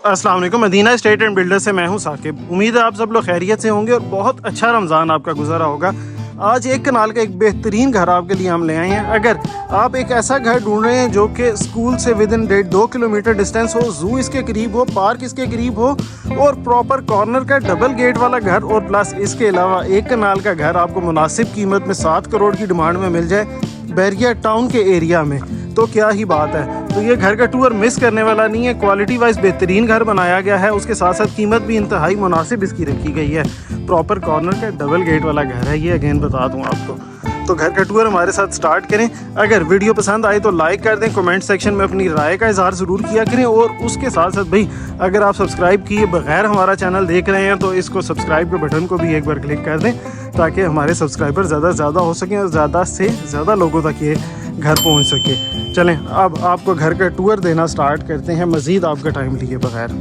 अस्सलाम वालेकुम। Medina state and builder से मैं हूं साकिब। उम्मीद है आप सब लोग खैरियत से होंगे और बहुत अच्छा रमज़ान आपका गुजारा होगा। आज एक कनाल का एक बेहतरीन घर आपके लिए हम ले आए हैं। अगर आप एक ऐसा घर ढूंढ रहे हैं जो कि स्कूल से विद इन 1.5-2 किलोमीटर डिस्टेंस हो, जू इसके करीब हो, पार्क इसके करीब हो और प्रॉपर कॉर्नर का डबल गेट वाला घर और प्लस इसके अलावा एक कनाल का घर आपको मुनासिब कीमत में 7 करोड़ की डिमांड में मिल जाए बैरिया टाउन के एरिया में, तो क्या ही बात है। तो ये घर का टूर मिस करने वाला नहीं है। क्वालिटी वाइज बेहतरीन घर बनाया गया है, उसके साथ साथ कीमत भी इंतहाई मुनासिब इसकी रखी गई है। प्रॉपर कॉर्नर का डबल गेट वाला घर है ये, अगेन बता दूं आपको। तो घर का टूर हमारे साथ स्टार्ट करें। अगर वीडियो पसंद आए तो लाइक कर दें, कमेंट सेक्शन में अपनी राय का इजहार ज़रूर किया करें और उसके साथ साथ भाई अगर आप सब्सक्राइब किए बगैर हमारा चैनल देख रहे हैं तो इसको सब्सक्राइब के बटन को भी एक बार क्लिक कर दें ताकि हमारे सब्सक्राइबर ज़्यादा से ज़्यादा हो सकें और ज़्यादा से ज़्यादा लोगों तक ये घर पहुंच सके। चलें अब आपको घर का टूर देना स्टार्ट करते हैं मज़ीद आपका टाइम लिए बगैर।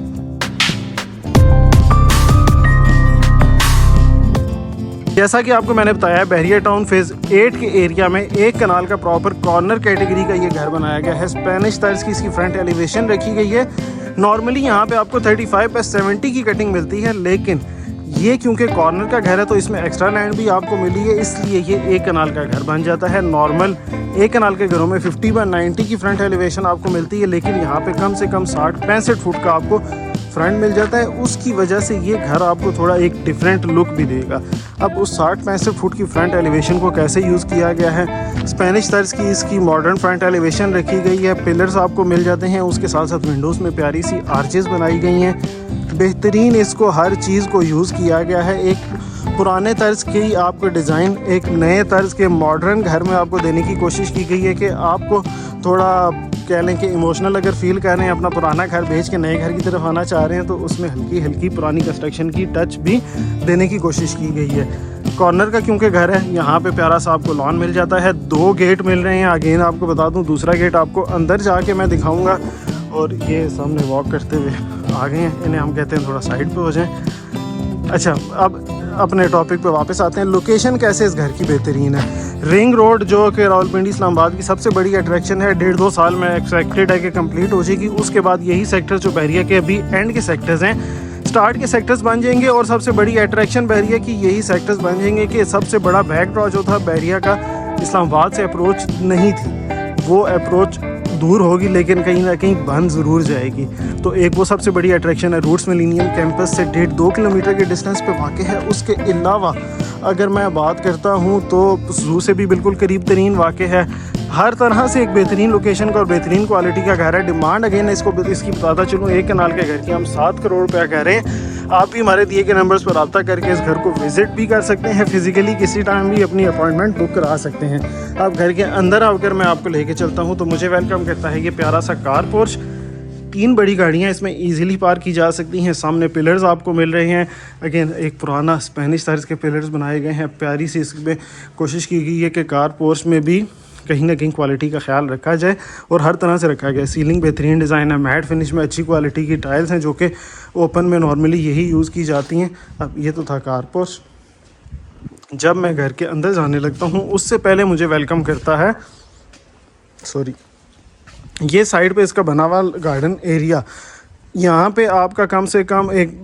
जैसा कि आपको मैंने बताया, बैरिया टाउन फेज़ 8 के एरिया में एक कनाल का प्रॉपर कॉर्नर कैटेगरी का ये घर बनाया गया है। स्पेनिश तर्ज की इसकी फ्रंट एलिवेशन रखी गई है। नॉर्मली यहाँ पे आपको 35/70 की कटिंग मिलती है, लेकिन ये क्योंकि कॉर्नर का घर है तो इसमें एक्स्ट्रा लैंड भी आपको मिली है, इसलिए ये एक कनाल का घर बन जाता है। नॉर्मल एक कनाल के घरों में 50/90 की फ्रंट एलिवेशन आपको मिलती है, लेकिन यहाँ पे कम से कम 60-65 फुट का आपको फ्रंट मिल जाता है। उसकी वजह से ये घर आपको थोड़ा एक डिफरेंट लुक भी देगा। अब उस 60-65 फुट की फ्रंट एलिवेशन को कैसे यूज़ किया गया है, स्पेनिश तर्ज की इसकी मॉडर्न फ्रंट एलिवेशन रखी गई है। पिलर्स आपको मिल जाते हैं, उसके साथ साथ विंडोज़ में प्यारी सी आर्चेस बनाई गई हैं। बेहतरीन इसको हर चीज़ को यूज़ किया गया है। एक पुराने तर्ज की आपको डिज़ाइन एक नए तर्ज के मॉडर्न घर में आपको देने की कोशिश की गई है कि आपको थोड़ा कह लें कि इमोशनल अगर फील कर रहे हैं, अपना पुराना घर बेच के नए घर की तरफ आना चाह रहे हैं, तो उसमें हल्की हल्की पुरानी कंस्ट्रक्शन की टच भी देने की कोशिश की गई है। कॉर्नर का क्योंकि घर है, यहाँ पे प्यारा सा आपको लॉन मिल जाता है। 2 गेट मिल रहे हैं। अगेन आपको बता दूँ, दूसरा गेट आपको अंदर जाके मैं दिखाऊँगा। और ये सामने वॉक करते हुए आ गए हैं, इन्हें हम कहते हैं थोड़ा साइड पे हो जाएं। अच्छा, अब अपने टॉपिक पे वापस आते हैं। लोकेशन कैसे इस घर की बेहतरीन है। रिंग रोड जो कि रावलपिंडी इस्लामाबाद की सबसे बड़ी अट्रैक्शन है, 1.5-2 साल में एक्सपेक्टेड है कि कंप्लीट हो जाएगी। उसके बाद यही सेक्टर जो बैरिया के अभी एंड के सेक्टर्स हैं, स्टार्ट के सेक्टर्स बन जाएंगे और सबसे बड़ी अट्रैक्शन बैरिया की यही सेक्टर्स बन जाएंगे कि सबसे बड़ा बैकड्रॉ जो था बैरिया का, इस्लामाबाद से अप्रोच नहीं थी, वो अप्रोच दूर होगी लेकिन कहीं ना कहीं बन ज़रूर जाएगी। तो एक वो सबसे बड़ी अट्रैक्शन है। रूट्स मिलेनियम कैंपस से 1.5-2 किलोमीटर के डिस्टेंस पे वाक़ है। उसके अलावा अगर मैं बात करता हूँ तो जू से भी बिल्कुल करीब तरीन वाक़ है। हर तरह से एक बेहतरीन लोकेशन का और बेहतरीन क्वालिटी का घर है। डिमांड अगेन इसको इसकी बताता चलूँ, एक कनाल के घर की हम 7 करोड़ रुपया कह रहे हैं। आप भी हमारे दिए गए नंबर्स पर रब्ता करके इस घर को विज़िट भी कर सकते हैं, फिज़िकली किसी टाइम भी अपनी अपॉइंटमेंट बुक करा सकते हैं। अब घर के अंदर आकर मैं आपको लेके चलता हूँ तो मुझे वेलकम करता है ये प्यारा सा कार पोर्च। 3 बड़ी गाड़ियाँ इसमें ईजिली पार्क की जा सकती हैं। सामने पिलर्स आपको मिल रहे हैं। अगेन एक पुराना स्पेनिश तर्ज के पिलर्स बनाए गए हैं। प्यारी सी इसमें कोशिश की गई है कि कार पोर्च में भी कहीं ना कहीं क्वालिटी का ख्याल रखा जाए और हर तरह से रखा गया है। सीलिंग बेहतरीन डिज़ाइन है, मैट फिनिश में अच्छी क्वालिटी की टाइल्स हैं जो कि ओपन में नॉर्मली यही यूज़ की जाती हैं। अब ये तो था कार पोर्च। जब मैं घर के अंदर जाने लगता हूँ उससे पहले मुझे वेलकम करता है ये साइड पे इसका बना हुआ गार्डन एरिया। यहाँ पे आपका कम से कम एक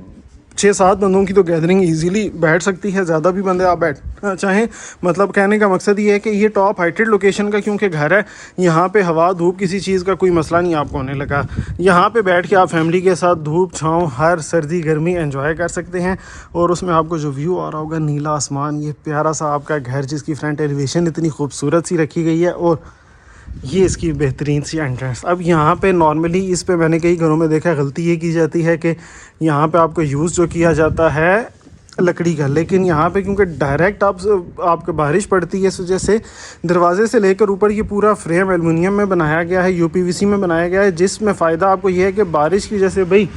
6-7 बंदों की तो गैदरिंग इजीली बैठ सकती है, ज़्यादा भी बंदे आप बैठना चाहें। मतलब कहने का मकसद ये है कि ये टॉप हाइटेड लोकेशन का क्योंकि घर है, यहाँ पे हवा धूप किसी चीज़ का कोई मसला नहीं आपको होने लगा। यहाँ पे बैठ के आप फैमिली के साथ धूप छाँव हर सर्दी गर्मी एंजॉय कर सकते हैं। और उसमें आपको जो व्यू आ रहा होगा, नीला आसमान, ये प्यारा सा आपका घर जिसकी फ्रंट एलिवेशन इतनी खूबसूरत सी रखी गई है और ये इसकी बेहतरीन सी एंट्रेंस। अब यहाँ पे नॉर्मली इस पे मैंने कई घरों में देखा गलती ये की जाती है कि यहाँ पे आपको यूज़ जो किया जाता है लकड़ी का, लेकिन यहाँ पे क्योंकि डायरेक्ट आपको बारिश पड़ती है इस वजह से दरवाजे से लेकर ऊपर ये पूरा फ्रेम एलुमिनियम में बनाया गया है, UPVC में बनाया गया है, जिसमें फ़ायदा आपको ये है कि बारिश की वजह से भाई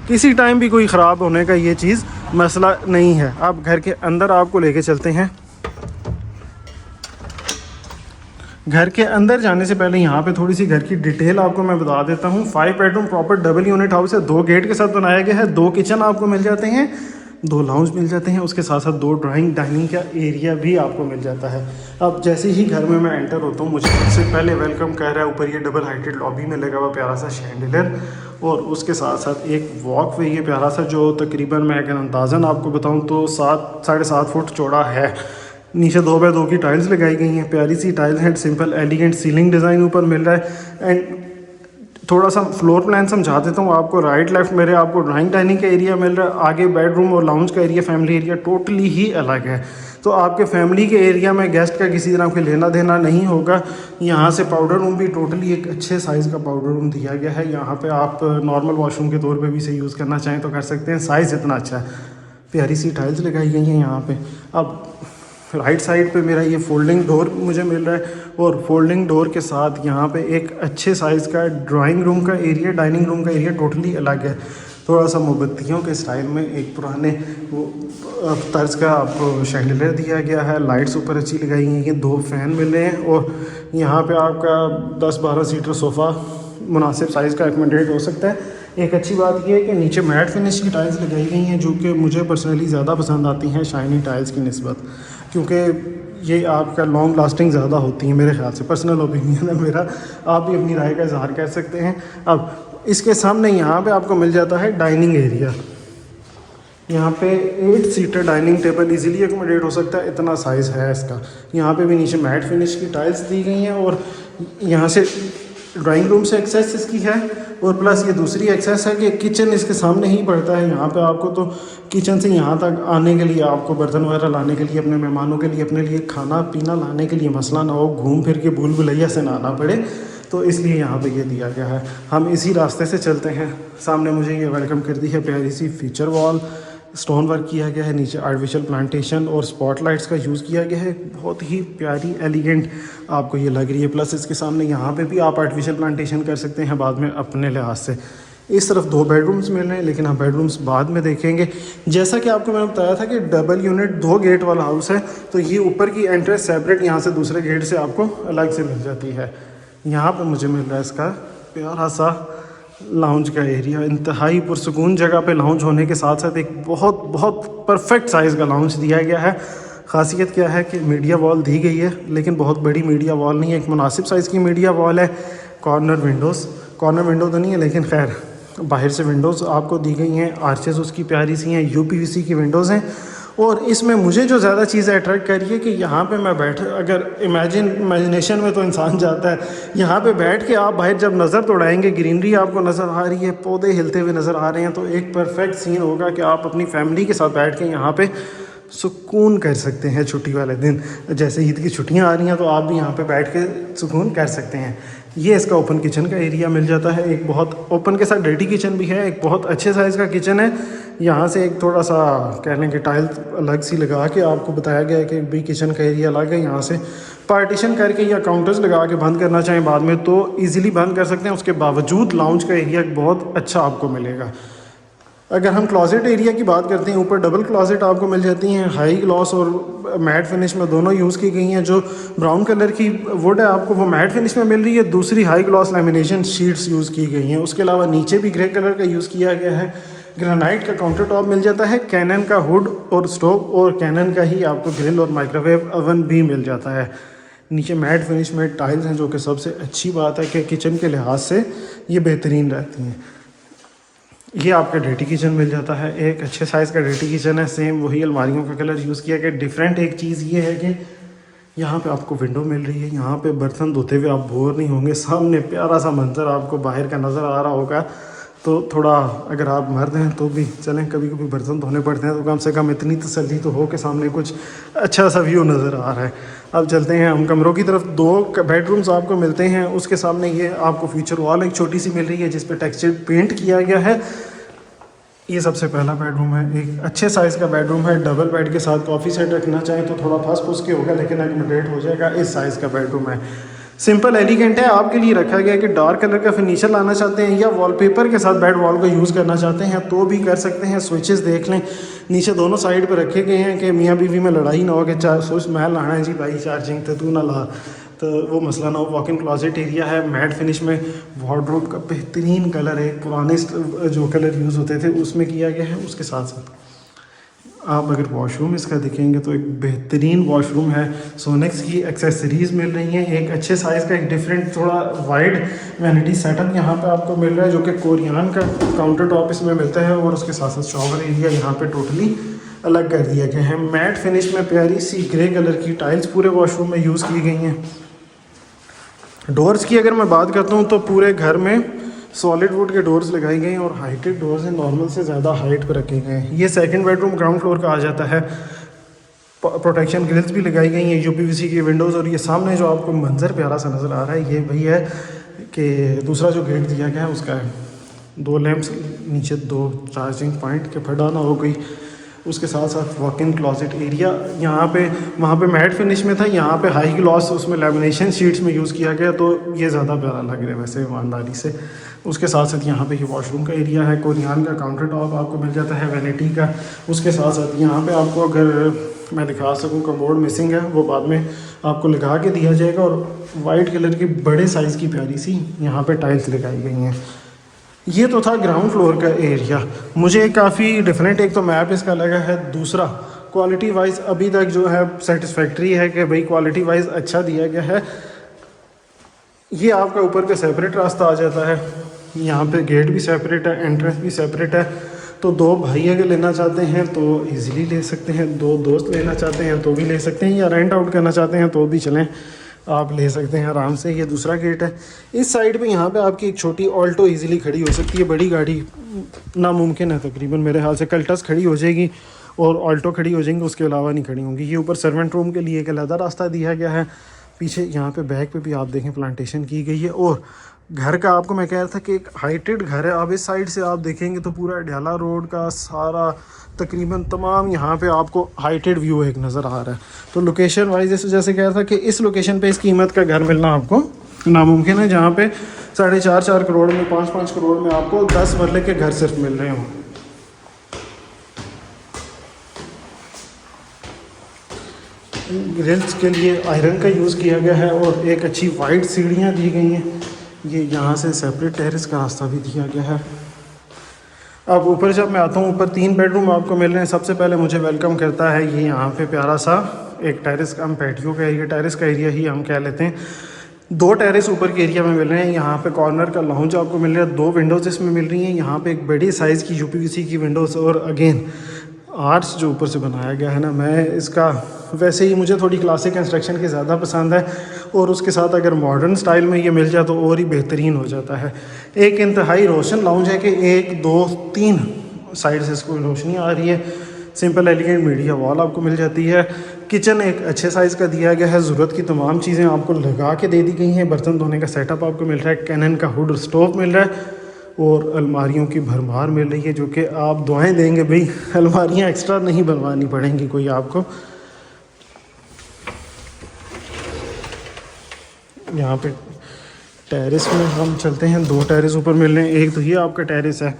किसी टाइम भी कोई ख़राब होने का ये चीज़ मसला नहीं है। अब घर के अंदर आपको लेके चलते हैं। घर के अंदर जाने से पहले यहाँ पे थोड़ी सी घर की डिटेल आपको मैं बता देता हूँ। 5 bedroom proper double unit house है। 2 गेट के साथ बनाया गया है। 2 किचन आपको मिल जाते हैं, 2 लाउंज मिल जाते हैं, उसके साथ साथ 2 ड्राइंग डाइनिंग का एरिया भी आपको मिल जाता है। अब जैसे ही घर में मैं एंटर होता हूँ मुझे सबसे पहले वेलकम कर रहा है ऊपर ये डबल हाइटेड लॉबी में लगा हुआ प्यारा सा शैंडिलियर और उसके साथ साथ एक वॉक वे ये प्यारा सा, जो तकरीबन मैं अगर अंदाज़न आपको बताऊं तो 7-7.5 फुट चौड़ा है। नीचे 2x2 की टाइल्स लगाई गई हैं, प्यारी सी टाइल्स हैं, सिंपल एलिगेंट सीलिंग डिज़ाइन ऊपर मिल रहा है। एंड थोड़ा सा फ्लोर प्लान समझा देता हूँ आपको। राइट लेफ्ट मेरे आपको ड्राइंग डाइनिंग का एरिया मिल रहा है, आगे बेडरूम और लाउंज का एरिया, फैमिली एरिया टोटली ही अलग है। तो आपके फैमिली के एरिया में गेस्ट का किसी तरह का लेना देना नहीं होगा। यहाँ से पाउडर रूम भी टोटली एक अच्छे साइज़ का पाउडर रूम दिया गया है। यहाँ पे आप नॉर्मल वॉशरूम के तौर पे भी इसे यूज़ करना चाहें तो कर सकते हैं, साइज़ इतना अच्छा है। प्यारी सी टाइल्स लगाई गई हैं यहाँ पे। अब राइट साइड पे मेरा ये फोल्डिंग डोर मुझे मिल रहा है, और फोल्डिंग डोर के साथ यहाँ पे एक अच्छे साइज़ का ड्राइंग रूम का एरिया, डाइनिंग रूम का एरिया टोटली अलग है। थोड़ा सा मोमबत्तियों के स्टाइल में एक पुराने वो तर्ज का आपको शैंडलियर दिया गया है। लाइट्स ऊपर अच्छी लगाई गई हैं, 2 फ़ैन मिल रहे हैं, और यहाँ पे आपका 10-12 सीटर सोफ़ा मुनासिब साइज़ का एकोमोडेट हो सकता है। एक अच्छी बात यह है कि नीचे मैट फिनिश की टाइल्स लगाई गई हैं, जो कि मुझे पर्सनली ज़्यादा पसंद आती हैं शाइनी टाइल्स की निस्बत, क्योंकि ये आपका लॉन्ग लास्टिंग ज़्यादा होती है मेरे ख्याल से। पर्सनल ओपिनियन है मेरा, आप भी अपनी राय का इजहार कर सकते हैं। अब इसके सामने यहाँ पे आपको मिल जाता है डाइनिंग एरिया। यहाँ पे 8 seater dining table easily accommodate हो सकता है, इतना साइज़ है इसका। यहाँ पे भी नीचे मैट फिनिश की टाइल्स दी गई हैं, और यहाँ से ड्राइंग रूम से एक्सेस इसकी है, और प्लस ये दूसरी एक्सेस है कि किचन इसके सामने ही पड़ता है। यहाँ पे आपको तो किचन से यहाँ तक आने के लिए, आपको बर्तन वगैरह लाने के लिए, अपने मेहमानों के लिए, अपने लिए खाना पीना लाने के लिए मसला ना हो, घूम फिर के भूल भुलैया से ना आना पड़े, तो इसलिए यहाँ पे ये दिया गया है। हम इसी रास्ते से चलते हैं। सामने मुझे ये वेलकम कर दी है प्यारी सी फीचर वॉल, स्टोन वर्क किया गया है, नीचे आर्टिफिशियल प्लांटेशन और स्पॉटलाइट्स का यूज़ किया गया है। बहुत ही प्यारी एलिगेंट आपको ये लग रही है। प्लस इसके सामने यहाँ पे भी आप आर्टिफिशियल प्लांटेशन कर सकते हैं बाद में अपने लिहाज से। इस तरफ 2 बेडरूम्स मिल रहे हैं, लेकिन हम बेडरूम्स बाद में देखेंगे। जैसा कि आपको मैंने बताया था कि डबल यूनिट 2 गेट वाला हाउस है, तो ये ऊपर की एंट्रेंस सेपरेट यहाँ से दूसरे गेट से आपको अलग से मिल जाती है। यहाँ पर मुझे मिल रहा है इसका प्यारा सा लाउंज का एरिया। इंतहाई पुरसुकून जगह पे लाउंज होने के साथ साथ एक बहुत बहुत परफेक्ट साइज़ का लाउंज दिया गया है। ख़ासियत क्या है कि मीडिया वॉल दी गई है, लेकिन बहुत बड़ी मीडिया वॉल नहीं है, एक मुनासिब साइज़ की मीडिया वॉल है। कॉर्नर विंडो तो नहीं है, लेकिन खैर बाहर से विंडोज़ आपको दी गई हैं। आर्चेस उसकी प्यारी सी हैं, UPVC की विंडोज़ हैं। और इसमें मुझे जो ज़्यादा चीज़ अट्रैक्ट कर रही है कि यहाँ पे मैं बैठ, अगर इमेजिनेशन में तो इंसान जाता है, यहाँ पे बैठ के आप बाहर जब नज़र दौड़ाएंगे, ग्रीनरी आपको नज़र आ रही है, पौधे हिलते हुए नज़र आ रहे हैं, तो एक परफेक्ट सीन होगा कि आप अपनी फैमिली के साथ बैठ के यहाँ पे सुकून कर सकते हैं। छुट्टी वाले दिन, जैसे ईद की छुट्टियाँ आ रही हैं, तो आप भी यहाँ पे बैठ के सुकून कर सकते हैं। ये इसका ओपन किचन का एरिया मिल जाता है। एक बहुत ओपन के साथ डर्टी किचन भी है, एक बहुत अच्छे साइज़ का किचन है। यहाँ से एक थोड़ा सा कह लें कि टाइल अलग सी लगा के आपको बताया गया है कि भाई किचन का एरिया अलग है। यहाँ से पार्टीशन करके या काउंटर्स लगा के बंद करना चाहें बाद में तो ईज़िली बंद कर सकते हैं। उसके बावजूद लाउंज का एरिया बहुत अच्छा आपको मिलेगा। अगर हम क्लोजेट एरिया की बात करते हैं, ऊपर डबल क्लोजेट आपको मिल जाती हैं, हाई ग्लॉस और मैट फिनिश में दोनों यूज़ की गई हैं। जो ब्राउन कलर की वुड है आपको वो मैट फिनिश में मिल रही है, दूसरी high gloss lamination sheets use की गई हैं। उसके अलावा नीचे भी ग्रे कलर का यूज़ किया गया है। ग्रेनाइट का काउंटर टॉप मिल जाता है, कैनन का हुड और स्टोव, और कैनन का ही आपको ग्रिल और माइक्रोवेव ओवन भी मिल जाता है। नीचे मैट फिनिश में टाइल्स हैं, जो कि सबसे अच्छी बात है कि किचन के लिहाज से ये बेहतरीन रहती हैं। ये आपका डर्टी किचन मिल जाता है, एक अच्छे साइज़ का डर्टी किचन है। सेम वही अलमारियों का कलर यूज़ किया गया। डिफरेंट एक चीज़ ये है कि यहाँ पे आपको विंडो मिल रही है, यहाँ पे बर्तन धोते हुए आप बोर नहीं होंगे। सामने प्यारा सा मंजर आपको बाहर का नज़र आ रहा होगा। तो थोड़ा अगर आप मर्द हैं तो भी चलें, कभी कभी बर्तन धोने पड़ते हैं, तो कम से कम इतनी तसल्ली तो हो कि सामने कुछ अच्छा सा व्यू नज़र आ रहा है। अब चलते हैं हम कमरों की तरफ। 2 बेडरूम्स आपको मिलते हैं। उसके सामने ये आपको फीचर वॉल एक छोटी सी मिल रही है जिस पर टेक्सचर्ड पेंट किया गया है। ये सबसे पहला बेडरूम है, एक अच्छे साइज़ का बेडरूम है। डबल बेड के साथ कॉफ़ी सेट रखना चाहें तो थोड़ा फंस फुस के होगा, लेकिन एकोमोडेट हो जाएगा। इस साइज़ का बेडरूम है, सिंपल एलिगेंट है। आपके लिए रखा गया है कि डार्क कलर का फर्नीचर लाना चाहते हैं या वॉलपेपर के साथ बेड वॉल को यूज़ करना चाहते हैं तो भी कर सकते हैं। स्विचेस देख लें, नीचे दोनों साइड पर रखे गए हैं कि मियाँ बीवी में लड़ाई ना हो कि स्विच मैं लाना है जी भाई चार्जिंग तो तू ना ला, तो वो मसला ना हो। वॉक इन क्लॉजेट एरिया है, मैट फिनिश में। वार्डरोब का बेहतरीन कलर है, पुराने जो कलर यूज़ होते थे उसमें किया गया है। उसके साथ साथ आप अगर वॉशरूम इसका देखेंगे तो एक बेहतरीन वॉशरूम है। सोनेक्स की एक्सेसरीज़ मिल रही हैं, एक अच्छे साइज़ का एक डिफरेंट थोड़ा वाइड वैनिटी सेटअप यहाँ पे आपको मिल रहा है, जो कि कोरियन का काउंटर टॉप इसमें मिलता है। और उसके साथ साथ शॉवर एरिया यहाँ पे टोटली अलग कर दिया गया है। मैट फिनिश में प्यारी सी ग्रे कलर की टाइल्स पूरे वॉशरूम में यूज़ की गई हैं। डोर्स की अगर मैं बात करता हूँ तो पूरे घर में सॉलिड वुड के डोर्स लगाए गए हैं और हाइटेड डोर्स हैं, नॉर्मल से ज़्यादा हाइट पर रखे गए हैं। ये सेकंड बेडरूम ग्राउंड फ्लोर का आ जाता है। प्रोटेक्शन ग्रिल्स भी लगाई गई हैं, यूपीवीसी की विंडोज़। और ये सामने जो आपको मंजर प्यारा सा नज़र आ रहा है, ये वही है कि दूसरा जो गेट दिया गया है उसका है। 2 लैंप्स, नीचे 2 चार्जिंग पॉइंट के फटाना हो गई। उसके साथ साथ वॉक इन क्लॉजेट एरिया यहाँ पे, वहाँ पे मैट फिनिश में था, यहाँ पे हाई ग्लॉस उसमें लेमिनेशन शीट्स में यूज़ किया गया, तो ये ज़्यादा प्यारा लग रहा है वैसे ईमानदारी से। उसके साथ साथ यहाँ पे ये वॉशरूम का एरिया है, कोरियन का काउंटर टॉप आपको मिल जाता है वैनिटी का। उसके साथ साथ यहाँ पे आपको अगर मैं दिखा सकूँ कमोड मिसिंग है, वो बाद में आपको लगा के दिया जाएगा। और वाइट कलर की बड़े साइज़ की प्यारी सी यहाँ पे टाइल्स लगाई गई हैं। ये तो था ग्राउंड फ्लोर का एरिया। मुझे काफ़ी डिफरेंट एक तो मैप इसका लगा है, दूसरा क्वालिटी वाइज अभी तक जो है सेटिस्फैक्ट्री है कि भाई क्वालिटी वाइज अच्छा दिया गया है। ये आपका ऊपर का सेपरेट रास्ता आ जाता है, यहाँ पे गेट भी सेपरेट है, एंट्रेंस भी सेपरेट है। तो 2 भाई अगर लेना चाहते हैं तो इजीली ले सकते हैं, 2 दोस्त लेना चाहते हैं तो भी ले सकते हैं, या रेंट आउट करना चाहते हैं तो भी चलें, आप ले सकते हैं आराम से। ये दूसरा गेट है। इस साइड पे यहाँ पे आपकी एक छोटी ऑल्टो इजीली खड़ी हो सकती है, बड़ी गाड़ी नामुमकिन है तकरीबन, मेरे ख्याल से कल्टस खड़ी हो जाएगी और ऑल्टो खड़ी हो जाएंगी, उसके अलावा नहीं खड़ी होंगी। ये ऊपर सर्वेंट रूम के लिए एक अलग रास्ता दिया गया है। पीछे यहाँ पे बैक पे भी आप देखें प्लांटेशन की गई है। और घर का आपको मैं कह रहा था कि एक हाइटेड घर है। अब इस साइड से आप देखेंगे तो पूरा अडयाला रोड का सारा तकरीबन तमाम यहाँ पे आपको हाइटेड व्यू एक नज़र आ रहा है। तो लोकेशन वाइज जैसे कह रहा था कि इस लोकेशन पे इस कीमत का घर मिलना आपको नामुमकिन है, जहाँ पे 4.5 करोड़ में 5 करोड़ में आपको 10 मरले के घर सिर्फ मिल रहे हों। ग्रिल्स के लिए आयरन का यूज़ किया गया है और एक अच्छी वाइड सीढ़ियाँ दी गई हैं। ये यहाँ से सेपरेट टेरेस का रास्ता भी दिया गया है। अब ऊपर जब मैं आता हूँ, ऊपर 3 बेडरूम आपको मिल रहे हैं। सबसे पहले मुझे वेलकम करता है ये यहाँ पे प्यारा सा एक टेरेस का, हम पैटियो का एरिया, टेरेस का एरिया ही हम कह लेते हैं। 2 टेरेस ऊपर के एरिया में मिल रहे हैं। यहाँ पे कॉर्नर का लाउंज आपको मिल रहा है, 2 विंडोज़ इसमें मिल रही हैं। यहाँ पे एक बड़ी साइज़ की यूपीवीसी की विंडोज़ और अगेन आर्च जो ऊपर से बनाया गया है ना, मैं इसका वैसे ही मुझे थोड़ी क्लासिक कंस्ट्रक्शन की ज़्यादा पसंद है, और उसके साथ अगर मॉडर्न स्टाइल में ये मिल जाए तो और ही बेहतरीन हो जाता है। एक इंतहाई रोशन लाउंज है कि 1 2 3 साइड से इसको रोशनी आ रही है। सिंपल एलिगेंट मीडिया वॉल आपको मिल जाती है। किचन एक अच्छे साइज़ का दिया गया है, ज़रूरत की तमाम चीज़ें आपको लगा के दे दी गई हैं। बर्तन धोने का सेटअप आपको मिल रहा है, कैनन का हुड स्टोव मिल रहा है और अलमारियों की भरमार मिल रही है, जो कि आप दुआएं देंगे भाई अलमारियां एक्स्ट्रा नहीं बनवानी पड़ेंगी कोई आपको। यहाँ पे टेरेस में हम चलते हैं, 2 टेरेस ऊपर मिल रहे हैं। एक तो ये आपका टेरेस है।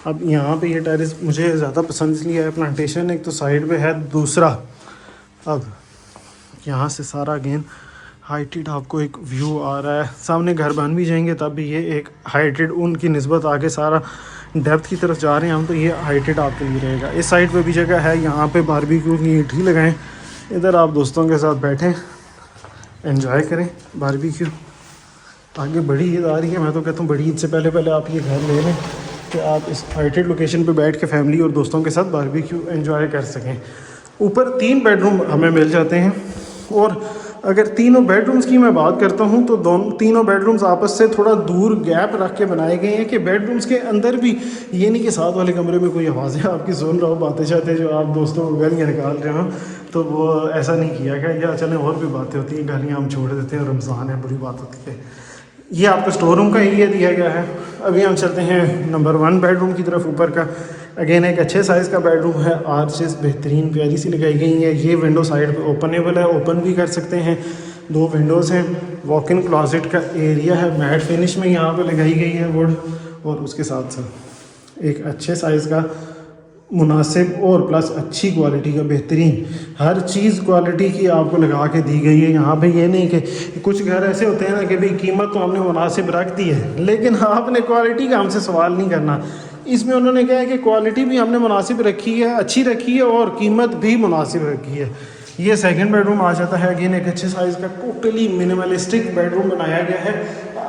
अब यहाँ पे ये टेरेस मुझे ज़्यादा पसंद इसलिए है, प्लांटेशन एक तो साइड पे है, दूसरा अब यहाँ से सारा अगेन हाइटेड आपको एक व्यू आ रहा है। सामने घर बन भी जाएंगे तब भी ये एक हाइटेड, उनकी निस्बत आगे सारा डेप्थ की तरफ जा रहे हैं हम, तो ये हाइटेड आपके लिए रहेगा। इस साइड पे भी जगह है, यहाँ पे बारबेक्यू की ईंट ही लगाएं, इधर आप दोस्तों के साथ बैठें, एंजॉय करें बारबेक्यू। आगे बड़ी ईद आ रही है, मैं तो कहता हूँ बड़ी ईद से पहले पहले आप ये घर ले लें कि आप इस हाइटेड लोकेशन पे बैठ के फैमिली और दोस्तों के साथ बारबेक्यू एंजॉय कर सकें। ऊपर 3 बेडरूम हमें मिल जाते हैं। और अगर तीनों बेडरूम्स की मैं बात करता हूं तो तीनों बेडरूम्स आपस से थोड़ा दूर गैप रख के बनाए गए हैं कि बेडरूम्स के अंदर भी ये नहीं कि साथ वाले कमरे में कोई आवाज़ें आपकी सुन रहा हो, बातें चाहते जो आप दोस्तों को गालियाँ निकाल रहे हो, तो वो ऐसा नहीं किया गया। या चलें और भी बातें होती हैं, गालियाँ हम छोड़ देते हैं, रमज़ान है, बुरी बात होती है। ये आपका स्टोर रूम का एरिया दिया गया है। अभी हम चलते हैं नंबर 1 बेडरूम की तरफ ऊपर का। अगेन एक अच्छे साइज़ का बेडरूम है, आर्चेस बेहतरीन प्यारी सी लगाई गई हैं। ये विंडो साइड पे ओपनेबल है, ओपन भी कर सकते हैं। 2 विंडोज़ हैं। वॉक इन क्लॉजेट का एरिया है, मैट फिनिश में यहाँ पे लगाई गई है वुड, और उसके साथ साथ एक अच्छे साइज़ का मुनासिब और प्लस अच्छी क्वालिटी का बेहतरीन हर चीज़ क्वालिटी की आपको लगा के दी गई है। यहाँ पे ये नहीं कि कुछ घर ऐसे होते हैं ना कि भाई कीमत तो हमने मुनासिब रख दी है, लेकिन आपने क्वालिटी का हमसे सवाल नहीं करना। इसमें उन्होंने कहा है कि क्वालिटी भी हमने मुनासिब रखी है, अच्छी रखी है और कीमत भी मुनासिब रखी है। ये सेकंड बेडरूम आ जाता है, अगेन एक अच्छे साइज़ का टोटली मिनिमलिस्टिक बेडरूम बनाया गया है।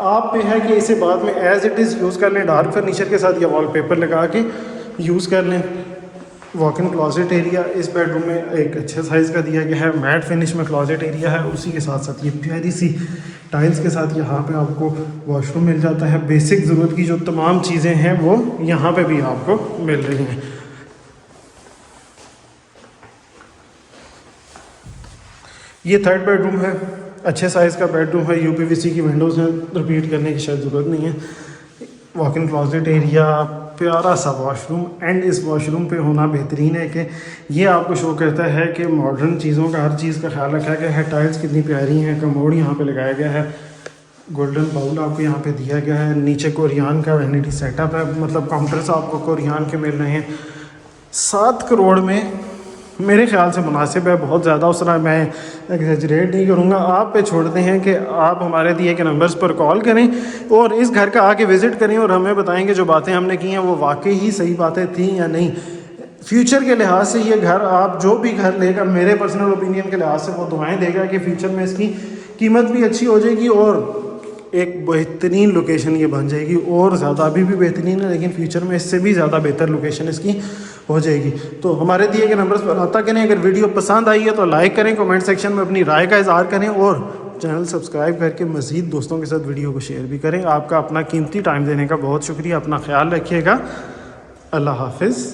आप पे है कि इसे बाद में एज़ इट इज़ यूज़ कर लें, डार्क फर्नीचर के साथ या वॉलपेपर लगा के यूज़ कर लें। वॉक इन क्लॉजेट एरिया इस बेडरूम में एक अच्छे साइज़ का दिया गया है, मैट फिनिश में क्लॉजेट एरिया है। उसी के साथ साथ ये प्यारी सी टाइल्स के साथ यहाँ पे आपको वॉशरूम मिल जाता है। बेसिक ज़रूरत की जो तमाम चीज़ें हैं वो यहाँ पे भी आपको मिल रही हैं। ये थर्ड बेडरूम है, अच्छे साइज़ का बेडरूम है, यूपीवीसी की विंडोज़ हैं, रिपीट करने की शायद ज़रूरत नहीं है। वॉक इन क्लॉजेट एरिया, प्यारा सा वॉशरूम, एंड इस वॉशरूम पे होना बेहतरीन है कि ये आपको शो करता है कि मॉडर्न चीज़ों का, हर चीज़ का ख्याल रखा गया है। टाइल्स कितनी प्यारी हैं, कमोड यहाँ पे लगाया गया है, गोल्डन बाउल आपको यहाँ पे दिया गया है। नीचे कोरियान का वैनिटी सेटअप है, मतलब काउंटर्स आपको कोरियान के मिल रहे हैं। 7 करोड़ में मेरे ख्याल से मुनासिब है, बहुत ज़्यादा उस तरह मैं एग्जैजरेट नहीं करूँगा। आप पे छोड़ते हैं कि आप हमारे दिए के नंबर्स पर कॉल करें और इस घर का आके विज़िट करें और हमें बताएंगे जो बातें हमने की हैं वो वाकई ही सही बातें थी या नहीं। फ्यूचर के लिहाज से ये घर, आप जो भी घर लेगा, मेरे पर्सनल ओपिनियन के लिहाज से वो दुआएं देगा कि फ्यूचर में इसकी कीमत भी अच्छी हो जाएगी और एक बेहतरीन लोकेशन ये बन जाएगी। और ज़्यादा अभी भी बेहतरीन है, लेकिन फ्यूचर में इससे भी ज़्यादा बेहतर लोकेशन इसकी हो जाएगी। तो हमारे दिए गए नंबर्स पर रब्ता करें। अगर वीडियो पसंद आई है तो लाइक करें, कमेंट सेक्शन में अपनी राय का इज़हार करें और चैनल सब्सक्राइब करके मज़ीद दोस्तों के साथ वीडियो को शेयर भी करें। आपका अपना कीमती टाइम देने का बहुत शुक्रिया। अपना ख्याल रखिएगा। अल्लाह हाफिज़।